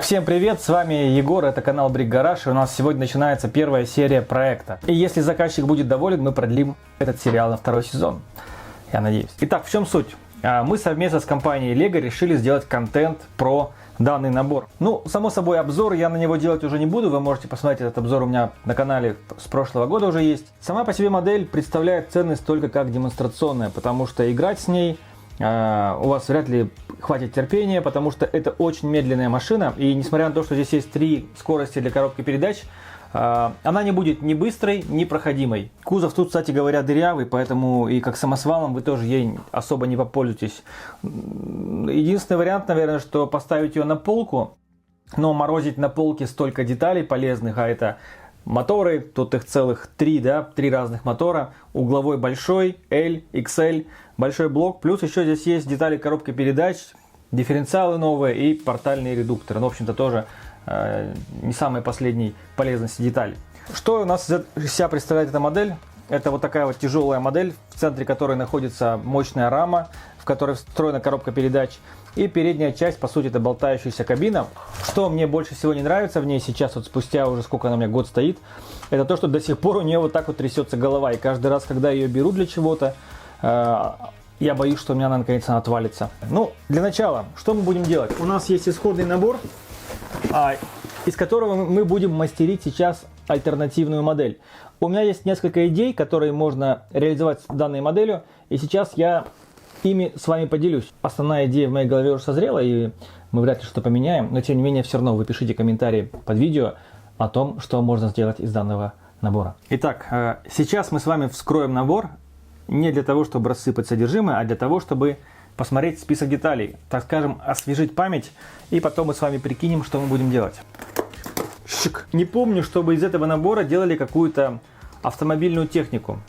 Всем привет, с вами Егор, это канал Brick Garage, и у нас сегодня начинается первая серия проекта. И если заказчик будет доволен, мы продлим этот сериал на второй сезон, я надеюсь. Итак, в чем суть? Мы совместно с компанией LEGO решили сделать контент про данный набор. Ну, само собой, обзор я на него делать уже не буду, вы можете посмотреть этот обзор у меня на канале с прошлого года уже есть. Сама по себе модель представляет ценность только как демонстрационная, потому что играть с ней у вас вряд ли хватит терпения, потому что это очень медленная машина, и несмотря на то, что здесь есть 3 скорости для коробки передач, она не будет ни быстрой, ни проходимой. Кузов тут, кстати говоря, дырявый, поэтому и как самосвалом вы тоже ей особо не попользуетесь. Единственный вариант, наверное, что поставить ее на полку, но морозить на полке столько деталей полезных, а это моторы, тут их целых 3, да, 3 разных мотора, угловой большой, L, XL, большой блок, плюс еще здесь есть детали коробки передач, дифференциалы новые и портальные редукторы, ну, в общем-то, тоже не самой последней полезности деталь. Что у нас из себя представляет эта модель? Это вот такая вот тяжелая модель, в центре которой находится мощная рама, в которой встроена коробка передач. И передняя часть, по сути, это болтающаяся кабина. Что мне больше всего не нравится в ней сейчас, вот спустя уже сколько она у меня год стоит, это то, что до сих пор у нее вот так вот трясется голова. И каждый раз, когда я ее беру для чего-то, я боюсь, что у меня она наконец отвалится. Ну, для начала, что мы будем делать? У нас есть исходный набор, из которого мы будем мастерить сейчас альтернативную модель. У меня есть несколько идей, которые можно реализовать с данной моделью, и сейчас я ими с вами поделюсь. Основная идея в моей голове уже созрела, и мы вряд ли что-то поменяем, но тем не менее все равно вы пишите комментарии под видео о том, что можно сделать из данного набора. Итак, сейчас мы с вами вскроем набор не для того, чтобы рассыпать содержимое, а для того, чтобы посмотреть список деталей, так скажем, освежить память, и потом мы с вами прикинем, что мы будем делать. Не помню, чтобы из этого набора делали какую-то автомобильную технику.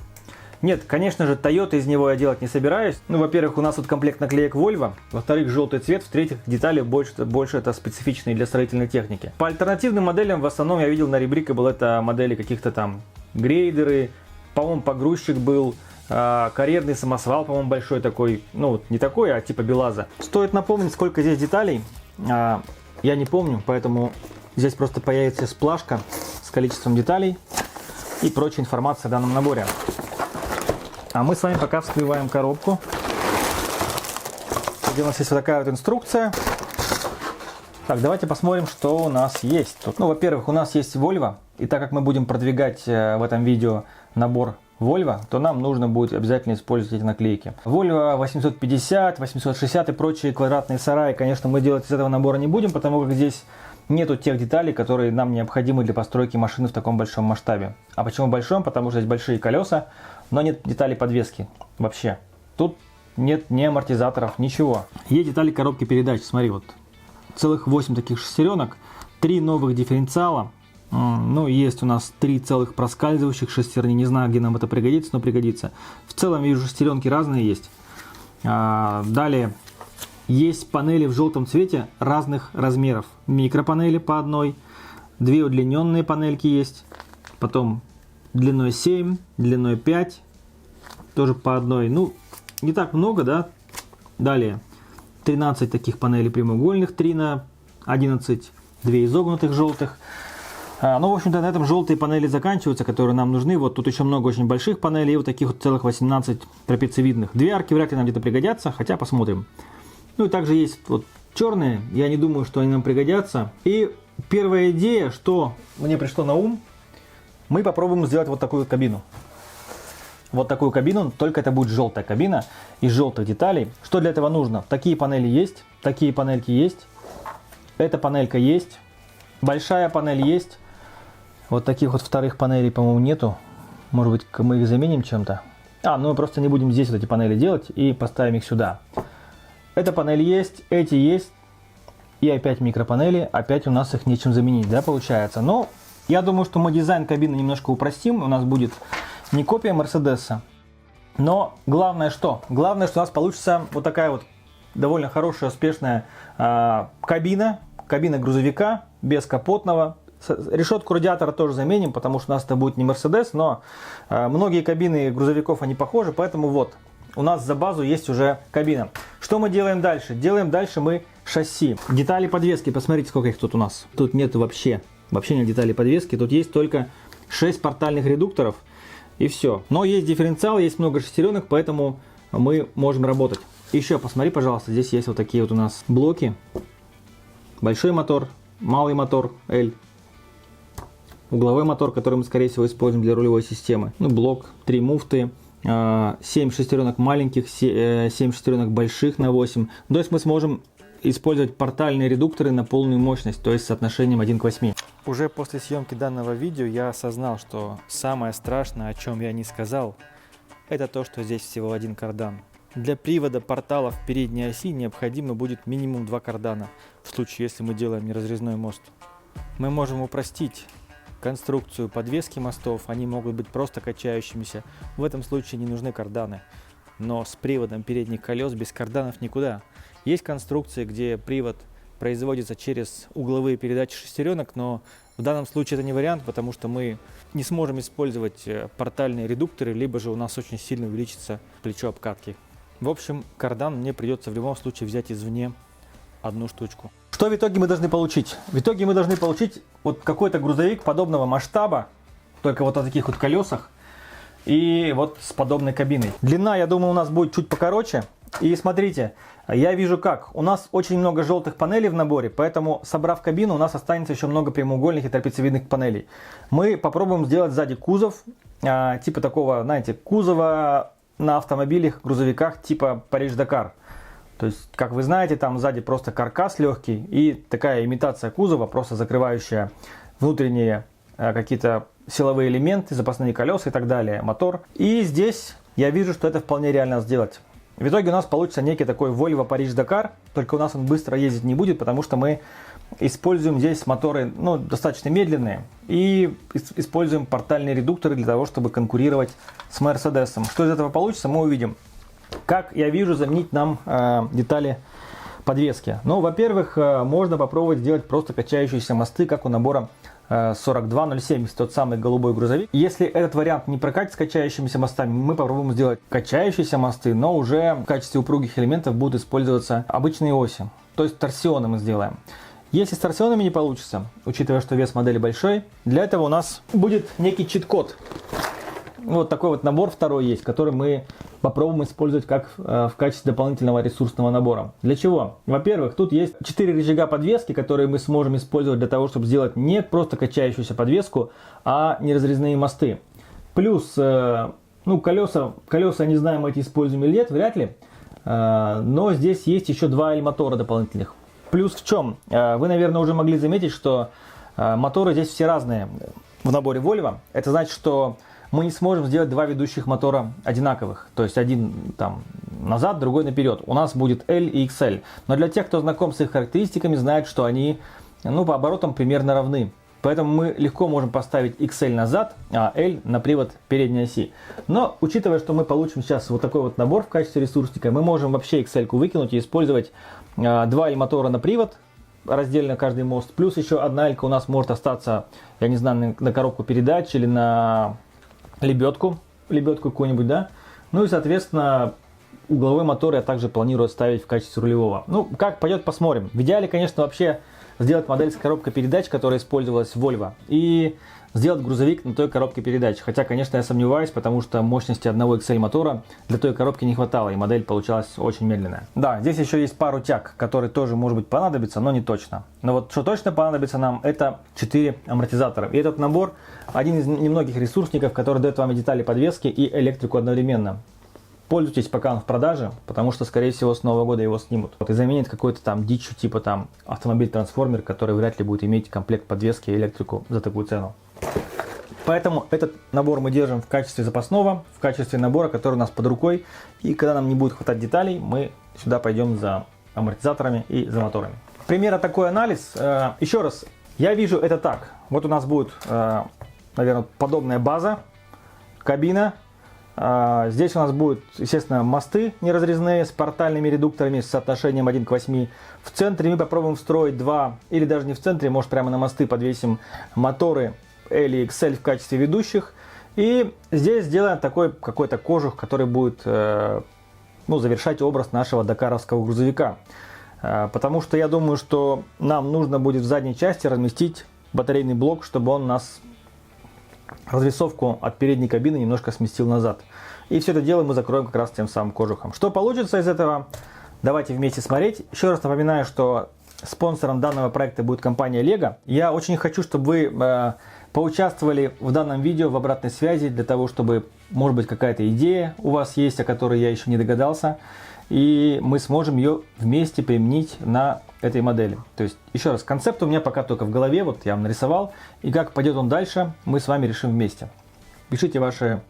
Нет, конечно же, Toyota из него я делать не собираюсь. Ну, во-первых, у нас тут комплект наклеек Volvo, во-вторых, желтый цвет, в-третьих, детали больше это специфичные для строительной техники. По альтернативным моделям, в основном, я видел на Rebrickable это модели каких-то там грейдеры, по-моему, погрузчик был, карьерный самосвал, по-моему, большой такой, ну, не такой, а типа БелАЗа. Стоит напомнить, сколько здесь деталей, я не помню, поэтому здесь просто появится сплашка с количеством деталей и прочая информация о данном наборе. А мы с вами пока вскрываем коробку, где у нас есть вот такая вот инструкция. Так, давайте посмотрим, что у нас есть тут. Ну, во-первых, у нас есть Volvo, и так как мы будем продвигать в этом видео набор Volvo, то нам нужно будет обязательно использовать эти наклейки. Volvo 850, 860 и прочие квадратные сараи, конечно, мы делать из этого набора не будем, потому как здесь нету тех деталей, которые нам необходимы для постройки машины в таком большом масштабе. А почему большом? Потому что здесь большие колеса, но нет деталей подвески вообще. Тут нет ни амортизаторов, ничего. Есть детали коробки передач, смотри, вот целых 8 таких шестеренок, 3 новых дифференциала. Ну, есть у нас 3 целых проскальзывающих шестерни. Не знаю, где нам это пригодится, но пригодится. В целом, вижу, шестеренки разные есть. Далее, есть панели в желтом цвете разных размеров. Микропанели по одной. 2 удлиненные панельки есть. Потом длиной 7, длиной 5. Тоже по одной. Ну, не так много, да? Далее, 13 таких панелей прямоугольных, 3 на 11. 2 изогнутых желтых. Ну, в общем-то, на этом желтые панели заканчиваются, которые нам нужны. Вот тут еще много очень больших панелей и вот таких вот целых 18 трапециевидных. 2 арки вряд ли нам где-то пригодятся, хотя посмотрим. Ну и также есть вот черные, я не думаю, что они нам пригодятся. И первая идея, что мне пришло на ум, мы попробуем сделать вот такую кабину. Вот такую кабину, только это будет желтая кабина из желтых деталей. Что для этого нужно? Такие панели есть, такие панельки есть, эта панелька есть, большая панель есть. Вот таких вот вторых панелей, по-моему, нету. Может быть, мы их заменим чем-то. Ну мы просто не будем здесь вот эти панели делать и поставим их сюда. Эта панель есть, эти есть. И опять микропанели. Опять у нас их нечем заменить, да, получается. Но я думаю, что мы дизайн кабины немножко упростим. У нас будет не копия Мерседеса. Но главное что? Главное, что у нас получится вот такая вот довольно хорошая, успешная кабина. Кабина грузовика, без капотного. Решетку радиатора тоже заменим, потому что у нас это будет не Mercedes, но многие кабины грузовиков, они похожи, поэтому вот, у нас за базу есть уже кабина. Что мы делаем дальше? Делаем дальше мы шасси. Детали подвески, посмотрите, сколько их тут у нас. Тут нет вообще нет деталей подвески. Тут есть только 6 портальных редукторов и все. Но есть дифференциал, есть много шестеренок, поэтому мы можем работать. Еще посмотри, пожалуйста, здесь есть вот такие вот у нас блоки. Большой мотор, малый мотор L. Угловой мотор, который мы, скорее всего, используем для рулевой системы. Ну, блок, 3 муфты, 7 шестеренок маленьких, 7 шестеренок больших на 8. То есть мы сможем использовать портальные редукторы на полную мощность, то есть с соотношением 1 к 8. Уже после съемки данного видео я осознал, что самое страшное, о чем я не сказал, это то, что здесь всего один кардан. Для привода порталов передней оси необходимо будет минимум 2 кардана, в случае, если мы делаем неразрезной мост. Мы можем упростить конструкцию подвески мостов, они могут быть просто качающимися, в этом случае не нужны карданы. Но с приводом передних колес без карданов никуда. Есть конструкции, где привод производится через угловые передачи шестеренок, но в данном случае это не вариант, потому что мы не сможем использовать портальные редукторы, либо же у нас очень сильно увеличится плечо обкатки. В общем, кардан мне придется в любом случае взять извне одну штучку. Что в итоге мы должны получить? В итоге мы должны получить вот какой-то грузовик подобного масштаба, только вот на таких вот колесах и вот с подобной кабиной. Длина, я думаю, у нас будет чуть покороче. И смотрите, я вижу как. У нас очень много желтых панелей в наборе, поэтому, собрав кабину, у нас останется еще много прямоугольных и трапециевидных панелей. Мы попробуем сделать сзади кузов, типа такого, знаете, кузова на автомобилях, грузовиках типа Париж-Дакар. То есть, как вы знаете, там сзади просто каркас легкий и такая имитация кузова, просто закрывающая внутренние какие-то силовые элементы, запасные колеса и так далее, мотор. И здесь я вижу, что это вполне реально сделать. В итоге у нас получится некий такой Volvo Париж-Дакар, только у нас он быстро ездить не будет, потому что мы используем здесь моторы достаточно медленные и используем портальные редукторы для того, чтобы конкурировать с Мерседесом. Что из этого получится, мы увидим. Как я вижу, заменить нам детали подвески. Ну, во-первых, можно попробовать сделать просто качающиеся мосты, как у набора 42070, тот самый голубой грузовик. Если этот вариант не прокатит с качающимися мостами, мы попробуем сделать качающиеся мосты, но уже в качестве упругих элементов будут использоваться обычные оси. То есть торсионы мы сделаем. Если с торсионами не получится, учитывая, что вес модели большой, для этого у нас будет некий чит-код. Вот такой вот набор второй есть, который мы попробуем использовать как в качестве дополнительного ресурсного набора. Для чего? Во-первых, тут есть 4 рычага подвески, которые мы сможем использовать для того, чтобы сделать не просто качающуюся подвеску, а неразрезные мосты. Плюс, колеса, не знаю, мы эти используем или нет, вряд ли. Но здесь есть еще 2 мотора дополнительных. Плюс в чем? Вы, наверное, уже могли заметить, что моторы здесь все разные в наборе Volvo. Это значит, что мы не сможем сделать 2 ведущих мотора одинаковых. То есть один там назад, другой наперед. У нас будет L и XL. Но для тех, кто знаком с их характеристиками, знает, что они по оборотам примерно равны. Поэтому мы легко можем поставить XL назад, а L на привод передней оси. Но учитывая, что мы получим сейчас вот такой вот набор в качестве ресурсника, мы можем вообще XL-ку выкинуть и использовать 2 L-мотора на привод, раздельно каждый мост. Плюс еще одна L-ка у нас может остаться, я не знаю, на коробку передач или на лебедку какую-нибудь, да. Ну и, соответственно, угловой мотор я также планирую ставить в качестве рулевого. Ну, как пойдет, посмотрим. В идеале, конечно, вообще сделать модель с коробкой передач, которая использовалась в Volvo, и сделать грузовик на той коробке передач. Хотя, конечно, я сомневаюсь, потому что мощности одного XL мотора для той коробки не хватало, и модель получалась очень медленная. Да, здесь еще есть пару тяг, которые тоже, может быть, понадобятся, но не точно. Но вот что точно понадобится нам, это 4 амортизатора. И этот набор один из немногих ресурсников, который дает вам детали подвески и электрику одновременно. Пользуйтесь, пока он в продаже, потому что, скорее всего, с Нового года его снимут. И заменит какой-то там дичью, типа там автомобиль-трансформер, который вряд ли будет иметь комплект подвески и электрику за такую цену. Поэтому этот набор мы держим в качестве запасного, в качестве набора, который у нас под рукой. И когда нам не будет хватать деталей, мы сюда пойдем за амортизаторами и за моторами. Примера такой анализ. Еще раз, я вижу это так. Вот у нас будет, наверное, подобная база, кабина. Здесь у нас будут, естественно, мосты неразрезные с портальными редукторами с соотношением 1 к 8. В центре мы попробуем встроить 2, или даже не в центре, может прямо на мосты подвесим моторы L и XL в качестве ведущих. И здесь сделаем такой какой-то кожух, который будет завершать образ нашего дакаровского грузовика. Потому что я думаю, что нам нужно будет в задней части разместить батарейный блок, чтобы он нас развесовку от передней кабины немножко сместил назад. И все это дело мы закроем как раз тем самым кожухом. Что получится из этого? Давайте вместе смотреть. Еще раз напоминаю, что спонсором данного проекта будет компания Lego. Я очень хочу, чтобы вы поучаствовали в данном видео в обратной связи, для того, чтобы, может быть, какая-то идея у вас есть, о которой я еще не догадался, и мы сможем ее вместе применить на этой модели. То есть, еще раз, концепт у меня пока только в голове, вот я вам нарисовал, и как пойдет он дальше, мы с вами решим вместе. Пишите ваши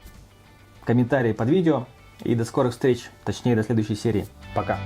комментарии под видео, и до скорых встреч, точнее до следующей серии. Пока!